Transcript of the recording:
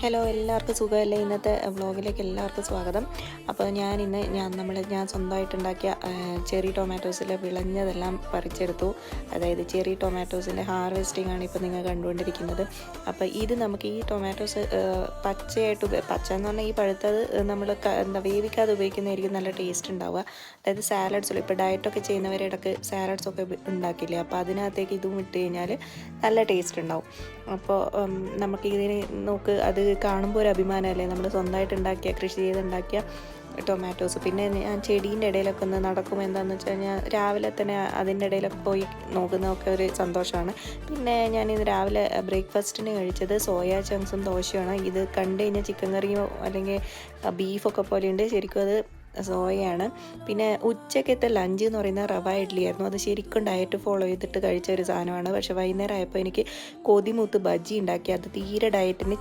Hello, എല്ലാവർക്കും സുഖമല്ലേ? ഇന്നത്തെ വ്ളോഗിലേക്ക് എല്ലാവർക്കും സ്വാഗതം. അപ്പോൾ ഞാൻ സ്വന്തമായിട്ടുണ്ടാക്കിയ ചെറി ടൊമാറ്റോസിൽ വിളഞ്ഞതെല്ലാം പറിച്ചെടുത്തു. അതായത് ചെറി ടൊമാറ്റോസിൻ്റെ ഹാർവെസ്റ്റിംഗ് ആണ് ഇപ്പോൾ നിങ്ങൾ കണ്ടുകൊണ്ടിരിക്കുന്നത്. അപ്പോൾ ഇത് നമുക്ക് ഈ ടൊമാറ്റോസ് പച്ച എന്ന് പറഞ്ഞാൽ ഈ പഴുത്തത് നമ്മൾ വേവിക്കാതെ ഉപയോഗിക്കുന്നതായിരിക്കും നല്ല ടേസ്റ്റ് ഉണ്ടാവുക. അതായത് സാലഡ്സിൽ ഇപ്പോൾ ഡയറ്റൊക്കെ ചെയ്യുന്നവരെ ഇടയ്ക്ക് സാലഡ്സൊക്കെ ഉണ്ടാക്കില്ലേ, അപ്പോൾ അതിനകത്തേക്ക് ഇതും ഇട്ട് കഴിഞ്ഞാൽ നല്ല ടേസ്റ്റ് ഉണ്ടാവും. അപ്പോൾ നമുക്ക് ഇതിന് അത് കാണുമ്പോൾ ഒരു അഭിമാനമല്ലേ, നമ്മൾ സ്വന്തമായിട്ട് കൃഷി ചെയ്തുണ്ടാക്കിയ ടൊമാറ്റോസ്. പിന്നെ ഞാൻ ചെടീൻ്റെ ഇടയിലൊക്കെ ഒന്ന് നടക്കും. എന്താണെന്ന് വെച്ച് കഴിഞ്ഞാൽ രാവിലെ തന്നെ അതിൻ്റെ ഇടയിലൊക്കെ പോയി നോക്കുന്നതൊക്കെ ഒരു സന്തോഷമാണ്. പിന്നെ ഞാനിന്ന് രാവിലെ ബ്രേക്ക്ഫാസ്റ്റിന് കഴിച്ചത് സോയാ ചങ്ക്സും ദോശയാണ്. ഇത് കണ്ടു കഴിഞ്ഞാൽ ചിക്കൻ കറിയോ അല്ലെങ്കിൽ ബീഫൊക്കെ പോലെയുണ്ട്, ശരിക്കും അത് സോയയാണ്. പിന്നെ ഉച്ചക്കത്തെ ലഞ്ച് എന്ന് പറയുന്നത് റവ ഇഡ്ഡലി ആയിരുന്നു. അത് ശരിക്കും ഡയറ്റ് ഫോളോ ചെയ്തിട്ട് കഴിച്ച ഒരു സാധനമാണ്. പക്ഷേ വൈകുന്നേരം ആയപ്പോൾ എനിക്ക് കൊതിമൂത്ത് ബജ്ജി ഉണ്ടാക്കി. അത് തീരെ ഡയറ്റിന്